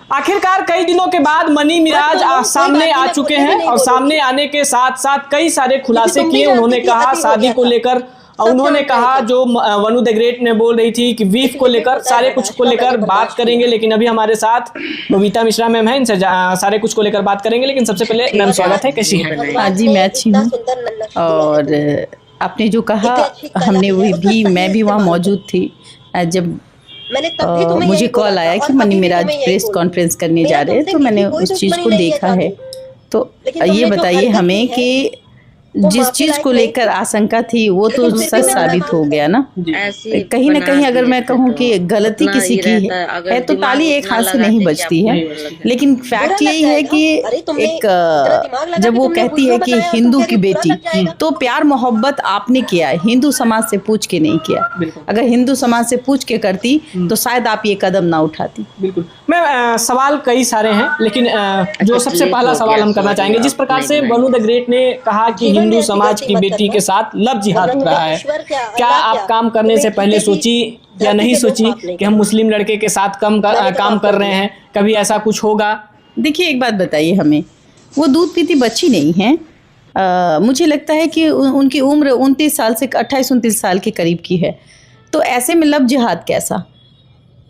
आखिरकार कई दिनों के बाद मनी मिराज सामने आ चुके हैं और सामने आने के साथ साथ कई सारे खुलासे किए। उन्होंने कहा शादी को लेकर, उन्होंने कहा जो वनु द ग्रेट ने बोल रही थी कि बीफ को लेकर, सारे कुछ को लेकर बात करेंगे। लेकिन अभी हमारे साथ बबीता मिश्रा मैम है, इनसे सारे कुछ को लेकर बात करेंगे। लेकिन सबसे पहले मैम स्वागत है, कैसी हैं? हाँ जी, मैं अच्छी हूँ। और आपने जो कहा, हमने मैं भी वहाँ मौजूद थी जब मुझे कॉल आया कि मनी मिराज प्रेस कॉन्फ्रेंस करने जा रहे हैं, तो मैंने उस चीज़ को देखा है। तो ये बताइए हमें कि जिस चीज को लेकर आशंका थी वो तो सच साबित हो गया ना। कहीं ना कहीं अगर मैं कहूँ कि गलती किसी की है तो ताली एक हाथ से नहीं बजती है। लेकिन फैक्ट यही है कि एक जब वो कहती है कि हिंदू की बेटी, तो प्यार मोहब्बत आपने किया है, हिंदू समाज से पूछ के नहीं किया। अगर हिंदू समाज से पूछ के करती तो शायद आप ये कदम ना उठाती। बिल्कुल। मैं सवाल कई सारे हैं, लेकिन जो सबसे पहला सवाल हम करना चाहेंगे, जिस प्रकार से वनु द ग्रेट ने कहा कि हिंदू समाज की बेटी के साथ लव जिहाद हो रहा है, क्या आप काम करने से पहले सोची या नहीं सोची कि हम मुस्लिम लड़के के साथ काम कर रहे हैं, कभी ऐसा कुछ होगा? देखिए, एक बात बताइए हमें, वो दूध पीती बच्ची नहीं है। मुझे लगता है कि उनकी उम्र 29 साल से 28-29 साल के करीब की है। तो ऐसे में लव जिहाद कैसा?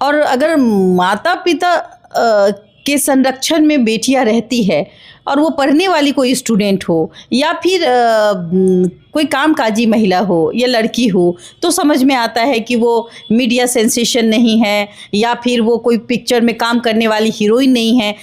और अगर माता पिता के संरक्षण में बेटियां रहती है और वो पढ़ने वाली कोई स्टूडेंट हो या फिर कोई कामकाजी महिला हो या लड़की हो, तो समझ में आता है कि वो मीडिया सेंसेशन नहीं है, या फिर वो कोई पिक्चर में काम करने वाली हीरोइन नहीं है,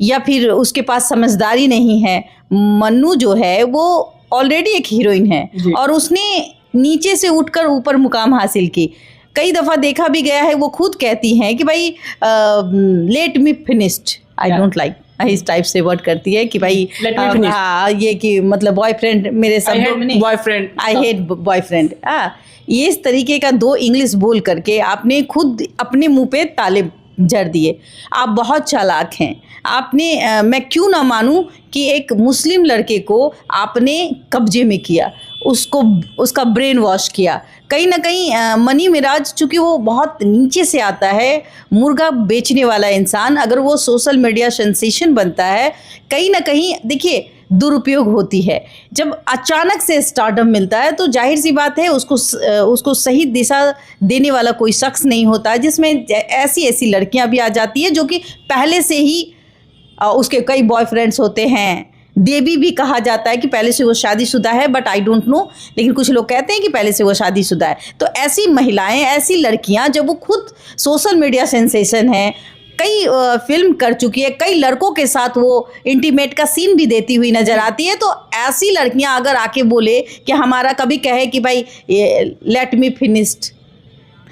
या फिर उसके पास समझदारी नहीं है। मन्नू जो है वो ऑलरेडी एक हीरोइन है और उसने नीचे से उठकर ऊपर मुकाम हासिल की। कई दफ़ा देखा भी गया है, वो खुद कहती हैं कि भाई let me finished, I don't like, इस टाइप से वर्ड करती है कि भाई हाँ, ये कि मतलब बॉयफ्रेंड मेरे शब्दों में, बॉयफ्रेंड, आई हेट बॉयफ्रेंड। ये इस तरीके का 2 इंग्लिश बोल करके आपने खुद अपने मुंह पे ताले जड़ दिए। आप बहुत चालाक हैं। आपने मैं क्यों ना मानूं कि एक मुस्लिम लड़के को आपने कब्जे में किया, उसका ब्रेन वॉश किया। कहीं ना कहीं मनी मिराज, चूँकि वो बहुत नीचे से आता है, मुर्गा बेचने वाला इंसान, अगर वो सोशल मीडिया सेंसेशन बनता है, कहीं ना कहीं देखिए दुरुपयोग होती है। जब अचानक से स्टारडम मिलता है तो जाहिर सी बात है उसको सही दिशा देने वाला कोई शख्स नहीं होता, जिसमें ऐसी लड़कियां भी आ जाती है जो कि पहले से ही उसके कई बॉयफ्रेंड्स होते हैं। देवी भी कहा जाता है कि पहले से वो शादीशुदा है, बट आई डोंट नो, लेकिन कुछ लोग कहते हैं कि पहले से वो शादीशुदा है। तो ऐसी महिलाएं, ऐसी लड़कियां जब वो खुद सोशल मीडिया सेंसेशन है, कई फिल्म कर चुकी है, कई लड़कों के साथ वो इंटीमेट का सीन भी देती हुई नजर आती है, तो ऐसी लड़कियां अगर आके बोले कि हमारा कभी कहे कि भाई लेट मी फिनिश्ड,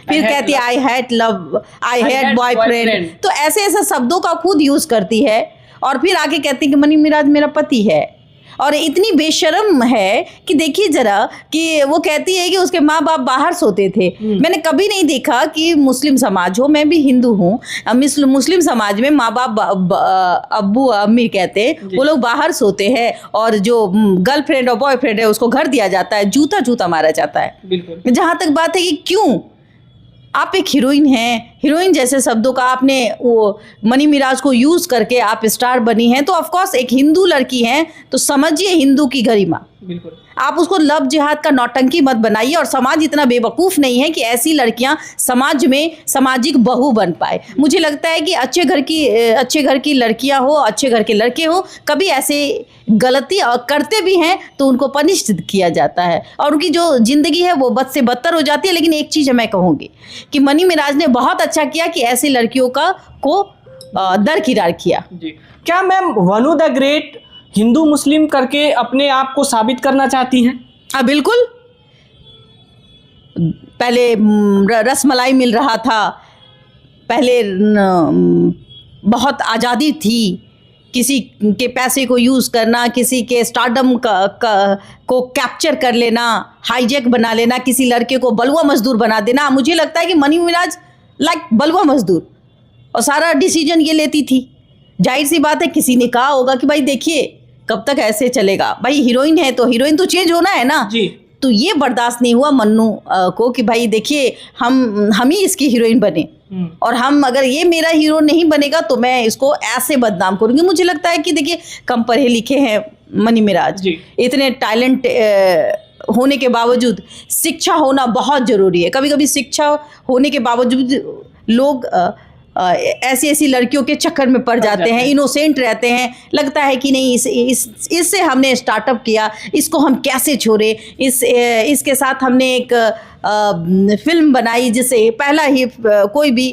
फिर कहती है I hate love, I hate boyfriend, तो ऐसे शब्दों का खुद यूज करती है और फिर आके कहती है कि मनी मिराज मेरा पति है। और इतनी बेशर्म है कि देखिए जरा, कि वो कहती है कि उसके माँ बाप बाहर सोते थे। मैंने कभी नहीं देखा कि मुस्लिम समाज हो, मैं भी हिंदू हूँ, मुस्लिम समाज में माँ बाप अब्बू अम्मी कहते हैं वो लोग बाहर सोते हैं और जो गर्लफ्रेंड और बॉयफ्रेंड है उसको घर दिया जाता है, जूता मारा जाता है। जहाँ तक बात है कि क्यों आप एक हीरोइन हैं, हीरोइन जैसे शब्दों का आपने वो मनी मिराज को यूज करके आप स्टार बनी हैं, तो ऑफ कोर्स एक हिंदू लड़की हैं तो समझिए हिंदू की गरिमा। बिल्कुल। आप उसको लव जिहाद का नौटंकी मत बनाइए। और समाज इतना बेवकूफ़ नहीं है कि ऐसी लड़कियां समाज में सामाजिक बहू बन पाए। मुझे लगता है कि अच्छे घर की लड़कियां हो, अच्छे घर के लड़के हो, कभी ऐसे गलती करते भी हैं तो उनको पनिश किया जाता है और उनकी जो ज़िंदगी है वो बद से बदतर हो जाती है। लेकिन एक चीज़ मैं कहूँगी कि मनी मिराज ने बहुत अच्छा किया कि ऐसी लड़कियों को दरकिरार किया। जी। क्या मैम वनु द ग्रेट हिंदू मुस्लिम करके अपने आप को साबित करना चाहती हैं? हाँ बिल्कुल। पहले रसमलाई मिल रहा था, पहले बहुत आज़ादी थी, किसी के पैसे को यूज़ करना, किसी के स्टारडम को कैप्चर कर लेना, हाईजैक बना लेना, किसी लड़के को बलुआ मजदूर बना देना। मुझे लगता है कि मनी मिराज लाइक बलुआ मजदूर, और सारा डिसीजन ये लेती थी। जाहिर सी बात है किसी ने कहा होगा कि भाई देखिए कब तक ऐसे चलेगा, भाई हीरोइन है तो हीरोइन तो चेंज होना है ना जी। तो ये बर्दाश्त नहीं हुआ मन्नू को कि भाई देखिए हम ही इसकी हीरोइन बने, और हम अगर ये मेरा हीरो नहीं बनेगा तो मैं इसको ऐसे बदनाम करूंगी। मुझे लगता है कि देखिए कम पढ़े लिखे हैं मनी मिराज, इतने टैलेंट होने के बावजूद शिक्षा होना बहुत ज़रूरी है। कभी कभी शिक्षा होने के बावजूद लोग ऐसी ऐसी लड़कियों के चक्कर में पड़ जाते हैं, इनोसेंट रहते हैं, लगता है कि नहीं इससे हमने स्टार्टअप किया, इसको हम कैसे छोड़े, इसके साथ हमने एक फिल्म बनाई जिससे पहला ही कोई भी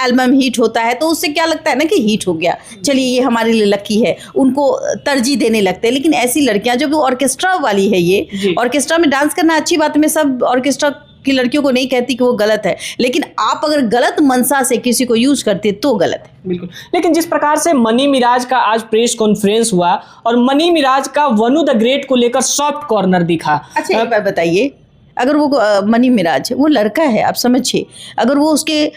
एल्बम हिट होता है तो उससे क्या लगता है ना कि हिट हो गया, चलिए ये हमारे लिए लकी है, उनको तरजीह देने लगते हैं। लेकिन ऐसी लड़कियां जो भी ऑर्केस्ट्रा वाली है, ये ऑर्केस्ट्रा में डांस करना अच्छी बात है, मैं सब ऑर्केस्ट्रा की लड़कियों को नहीं कहती कि वो गलत है, लेकिन आप अगर गलत मनसा से किसी को यूज करते तो गलत है। बिल्कुल। लेकिन जिस प्रकार से मनी मिराज का आज प्रेस कॉन्फ्रेंस हुआ और मनी मिराज का वनु द ग्रेट को लेकर सॉफ्ट कॉर्नर दिखा। अच्छा एक बात बताइए, अगर वो मनी मिराज वो लड़का है, आप समझिए, अगर वो उसके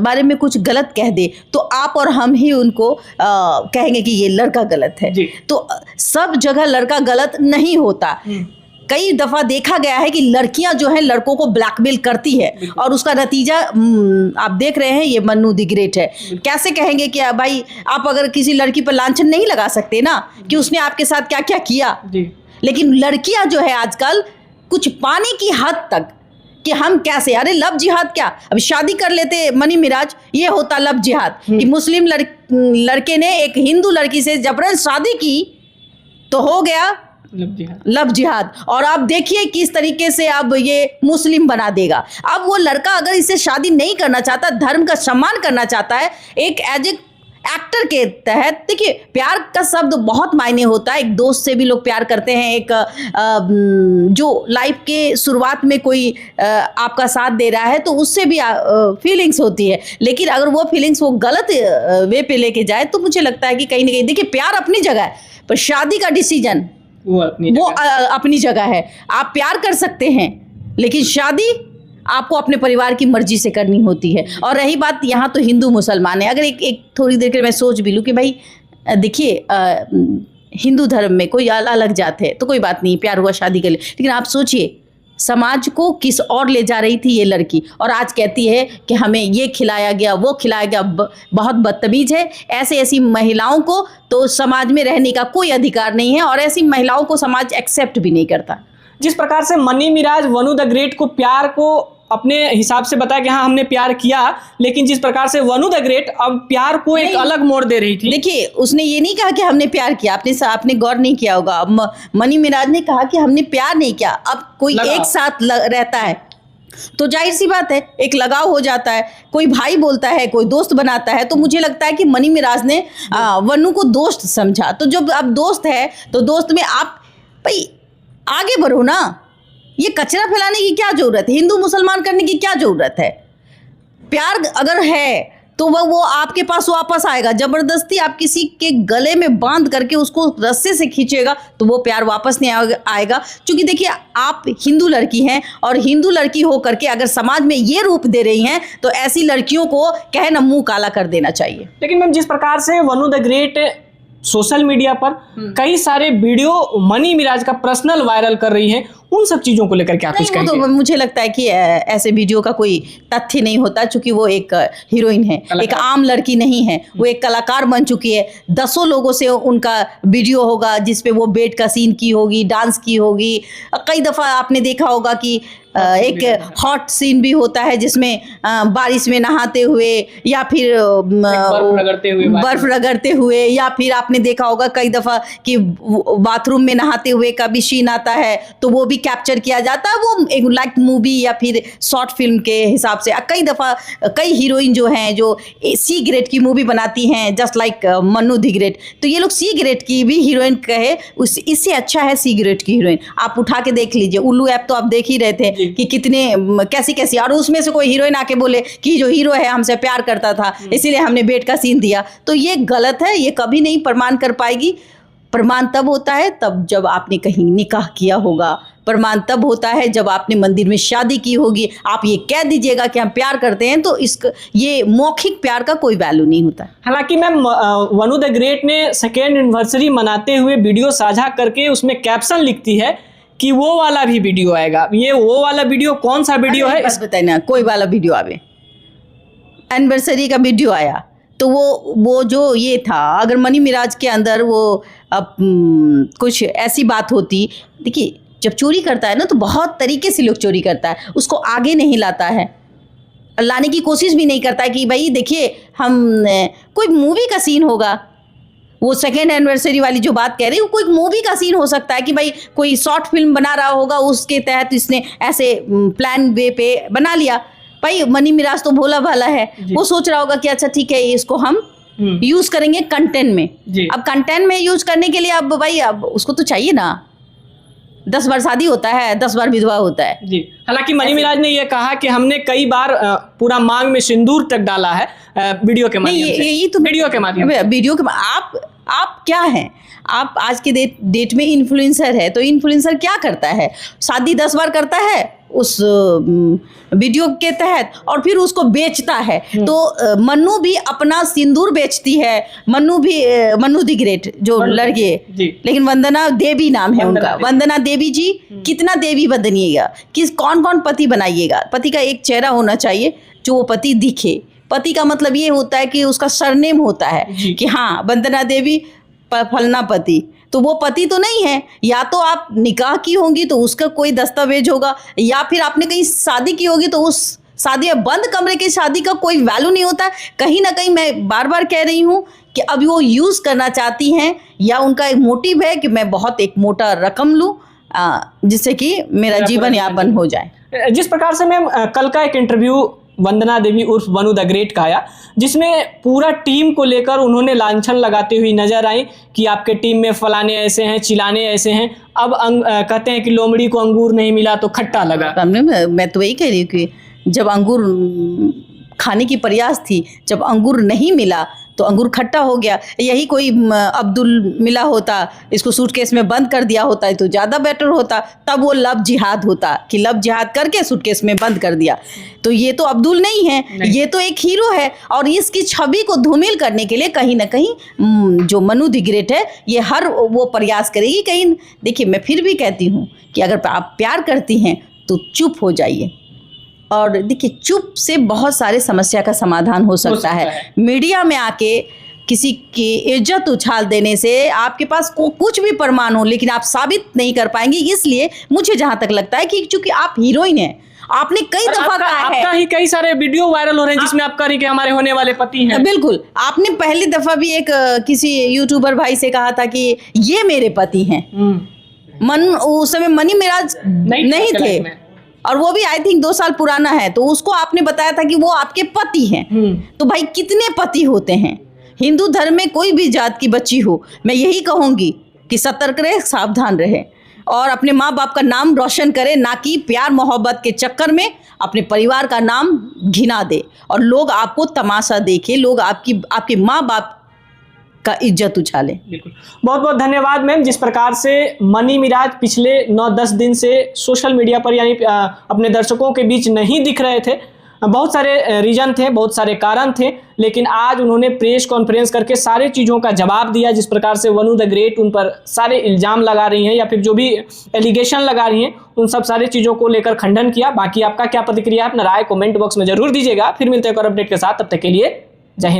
बारे में कुछ गलत कह दे तो आप और हम ही उनको कहेंगे कि ये लड़का गलत है। तो सब जगह लड़का गलत नहीं होता। कई दफा देखा गया है कि लड़कियां जो हैं लड़कों को ब्लैकमेल करती है और उसका नतीजा आप देख रहे हैं, ये मन्नू द ग्रेट है। कैसे कहेंगे कि भाई आप अगर किसी लड़की पर लांछन नहीं लगा सकते ना कि उसने आपके साथ क्या क्या किया, लेकिन लड़कियां जो है आजकल कुछ पाने की हद तक कि हम कैसे, अरे लव जिहाद क्या, अब शादी कर लेते मनी मिराज, ये होता लव जिहाद कि मुस्लिम लड़के ने एक हिंदू लड़की से जबरन शादी की तो हो गया लव जिहाद। और आप देखिए किस तरीके से अब ये मुस्लिम बना देगा। अब वो लड़का अगर इसे शादी नहीं करना चाहता, धर्म का सम्मान करना चाहता है, एक एज ए एक्टर के तहत, देखिए प्यार का शब्द बहुत मायने होता है। एक दोस्त से भी लोग प्यार करते हैं, एक जो लाइफ के शुरुआत में कोई आपका साथ दे रहा है तो उससे भी फीलिंग्स होती है। लेकिन अगर वो फीलिंग्स वो गलत वे पे लेके जाए तो मुझे लगता है कि कहीं ना कहीं, देखिए प्यार अपनी जगह है पर शादी का डिसीजन वो अपनी जगह है। आप प्यार कर सकते हैं लेकिन शादी आपको अपने परिवार की मर्जी से करनी होती है। और रही बात यहाँ तो हिंदू मुसलमान है, अगर एक थोड़ी देर के मैं सोच भी लूँ कि भाई देखिए हिंदू धर्म में कोई अलग जात है तो कोई बात नहीं, प्यार हुआ शादी के लिए, लेकिन आप सोचिए समाज को किस और ले जा रही थी ये लड़की, और आज कहती है कि हमें ये खिलाया गया वो खिलाया गया। बहुत बदतमीज है। ऐसी महिलाओं को तो समाज में रहने का कोई अधिकार नहीं है और ऐसी महिलाओं को समाज एक्सेप्ट भी नहीं करता। जिस प्रकार से मनी मिराज वनु द ग्रेट को प्यार को अपने हिसाब से बताया कि हाँ हमने प्यार किया, लेकिन जिस प्रकार से वनु द ग्रेट अब प्यार को एक अलग मोड़ दे रही थी। देखिए उसने ये नहीं कहा कि हमने प्यार किया, आपने गौर नहीं किया होगा, मनी मिराज ने कहा कि हमने प्यार नहीं किया। अब कोई एक साथ रहता है तो जाहिर सी बात है एक लगाव हो जाता है, कोई भाई बोलता है, कोई दोस्त बनाता है। तो मुझे लगता है कि मनी मिराज ने वनु को दोस्त समझा। तो जब अब दोस्त है तो दोस्त में आप भाई आगे बढ़ो ना, ये कचरा फैलाने की क्या जरूरत है, हिंदू मुसलमान करने की क्या जरूरत है। प्यार अगर है तो वो आपके पास वापस आएगा। जबरदस्ती आप किसी के गले में बांध करके उसको रस्से से खींचेगा तो वो प्यार वापस नहीं आएगा। क्योंकि देखिए आप हिंदू लड़की हैं और हिंदू लड़की हो करके अगर समाज में ये रूप दे रही हैं तो ऐसी लड़कियों को कहे ना मुंह काला कर देना चाहिए। लेकिन मैम जिस प्रकार से वनु द ग्रेट सोशल मीडिया पर कई सारे वीडियो मनी मिराज का पर्सनल वायरल कर रही हैं, उन सब चीज़ों को लेकर क्या कुछ कहेंगे? तो मुझे लगता है कि ऐसे वीडियो का कोई तथ्य नहीं होता, क्योंकि वो एक हीरोइन है, एक आम लड़की नहीं है, वो एक कलाकार बन चुकी है। दसों लोगों से उनका वीडियो होगा जिसपे वो बेड का सीन की होगी, डांस की होगी। कई दफ़ा आपने देखा होगा कि एक हॉट सीन भी होता है जिसमें बारिश में नहाते हुए या फिर बर्फ रगड़ते हुए, या फिर आपने देखा होगा कई दफ़ा कि बाथरूम में नहाते हुए का भी सीन आता है तो वो भी कैप्चर किया जाता है, वो एक लाइक मूवी या फिर शॉर्ट फिल्म के हिसाब से। कई दफ़ा कई हीरोइन जो हैं जो सी ग्रेड की मूवी बनाती हैं, just like Mannu the great, तो ये लोग सी ग्रेड की भी हीरोइन कहे इससे अच्छा है सी ग्रेड की हीरोइन। आप उठा के देख लीजिए, उल्लू ऐप तो आप देख ही रहे थे कि कितने कैसी और उसमें से कोई हीरोइन आके बोले कि जो हीरो है हमसे प्यार करता था इसीलिए हमने बेड का सीन दिया, तो ये गलत है, ये कभी नहीं प्रमाण कर पाएगी। प्रमाण तब होता है तब जब आपने कहीं निकाह किया होगा, प्रमाण तब होता है जब आपने मंदिर में शादी की होगी। आप ये कह दीजिएगा कि हम प्यार करते हैं तो ये मौखिक प्यार का कोई वैल्यू नहीं होता। हालांकि मैम वनु द ग्रेट ने 2nd एनिवर्सरी मनाते हुए वीडियो साझा करके उसमें कैप्शन लिखती है कि वो वाला भी वीडियो आएगा। ये वो वाला वीडियो कौन सा वीडियो है? बस बताइए ना, कोई वाला वीडियो आवे, एनिवर्सरी का वीडियो आया तो वो जो ये था, अगर मनी मिराज के अंदर वो कुछ ऐसी बात होती, देखिए जब चोरी करता है ना तो बहुत तरीके से लोग चोरी करता है, उसको आगे नहीं लाता है, लाने की कोशिश भी नहीं करता है कि भाई देखिए हम कोई मूवी का सीन होगा, वो सेकेंड एनिवर्सरी वाली जो बात कह रही है वो कोई मूवी का सीन हो सकता है कि भाई कोई शॉर्ट फिल्म बना रहा होगा, उसके तहत इसने ऐसे प्लान वे पे बना लिया। भाई मनी मिराज तो भोला भाला है, वो सोच रहा होगा कि अच्छा ठीक है इसको हम यूज करेंगे कंटेंट में। अब कंटेंट में यूज करने के लिए अब भाई अब उसको तो चाहिए ना, 10 बार शादी होता है, 10 बार विधवा होता है जी। हालांकि मनी मिराज ने यह कहा कि हमने कई बार पूरा मांग में सिंदूर तक डाला है वीडियो के माध्यम से। ये तो वीडियो के माध्यम से, वीडियो के आप क्या हैं? आप आज के डेट में इन्फ्लुएंसर है, तो इन्फ्लुएंसर क्या करता है? शादी 10 बार करता है उस वीडियो के तहत और फिर उसको बेचता है। तो मन्नू भी अपना सिंदूर बेचती है, मन्नू द ग्रेट जो लड़की है, लेकिन वंदना देवी नाम है उनका। वंदना देवी जी, कितना देवी बदनिएगा, कौन कौन पति बनाइएगा? पति का एक चेहरा होना चाहिए जो वो पति दिखे। पति का मतलब ये होता है कि उसका सरनेम होता है कि हाँ वंदना देवी फलना पति, तो वो पति तो नहीं है। या तो आप निकाह की होंगी तो उसका कोई दस्तावेज होगा, या फिर आपने कहीं शादी की होगी तो उस शादी बंद कमरे की शादी का कोई वैल्यू नहीं होता। कहीं ना कहीं मैं बार बार कह रही हूँ कि अब वो यूज़ करना चाहती हैं, या उनका एक मोटिव है कि मैं बहुत एक मोटा रकम लूँ जिससे कि मेरा जीवन यापन हो जाए। जिस प्रकार से मैम कल का एक इंटरव्यू वंदना देवी उर्फ वनु द ग्रेट का आया, जिसमें पूरा टीम को लेकर उन्होंने लांछन लगाते हुए नजर आई कि आपके टीम में फलाने ऐसे हैं, चिलाने ऐसे हैं। अब कहते हैं कि लोमड़ी को अंगूर नहीं मिला तो खट्टा लगा। मैं तो वही कह रही हूँ कि जब अंगूर खाने की प्रयास थी, जब अंगूर नहीं मिला तो अंगूर खट्टा हो गया। यही कोई अब्दुल मिला होता, इसको सूटकेस में बंद कर दिया होता है तो ज़्यादा बेटर होता, तब वो लव जिहाद होता कि लव जिहाद करके सूटकेस में बंद कर दिया। तो ये तो अब्दुल नहीं है, ये तो एक हीरो है, और इसकी छवि को धूमिल करने के लिए कहीं ना कहीं जो मनु द ग्रेट है ये हर वो प्रयास करेगी। कहीं देखिए, मैं फिर भी कहती हूँ कि अगर आप प्यार करती हैं तो चुप हो जाइए। और देखिए, चुप से बहुत सारे समस्या का समाधान हो सकता है। मीडिया में आके किसी की इज्जत उछाल देने से आपके पास कुछ भी प्रमाण हो, लेकिन आप साबित नहीं कर पाएंगे। इसलिए मुझे जहां तक लगता है कि चूंकि आप हीरोइन हैं, आपने कई दफा कहा है, आपका ही कई सारे वीडियो वायरल हो रहे हैं जिसमें आप कह रही कि हमारे होने वाले पति हैं। बिल्कुल, आपने पहली दफा भी एक किसी यूट्यूबर भाई से कहा था कि ये मेरे पति हैं। उस समय मनी मिराज नहीं थे, और वो भी आई थिंक 2 साल पुराना है, तो उसको आपने बताया था कि वो आपके पति हैं। तो भाई कितने पति होते हैं? हिंदू धर्म में कोई भी जात की बच्ची हो, मैं यही कहूँगी कि सतर्क रहे, सावधान रहे, और अपने माँ बाप का नाम रोशन करे, ना कि प्यार मोहब्बत के चक्कर में अपने परिवार का नाम घिना दे और लोग आपको तमाशा देखे, लोग आपके माँ बाप का इज्जत उछाले। बिल्कुल, बहुत बहुत धन्यवाद मैम। जिस प्रकार से मनी मिराज पिछले 9-10 दिन से सोशल मीडिया पर यानी अपने दर्शकों के बीच नहीं दिख रहे थे, बहुत सारे रीजन थे, बहुत सारे कारण थे, लेकिन आज उन्होंने प्रेस कॉन्फ्रेंस करके सारे चीज़ों का जवाब दिया। जिस प्रकार से वनु द ग्रेट उन पर सारे इल्ज़ाम लगा रही हैं या फिर जो भी एलिगेशन लगा रही हैं, उन सब सारे चीज़ों को लेकर खंडन किया। बाकी आपका क्या प्रतिक्रिया है, अपना राय कमेंट बॉक्स में जरूर दीजिएगा। फिर मिलते हैं एक और अपडेट के साथ, तब तक के लिए जय हिंद।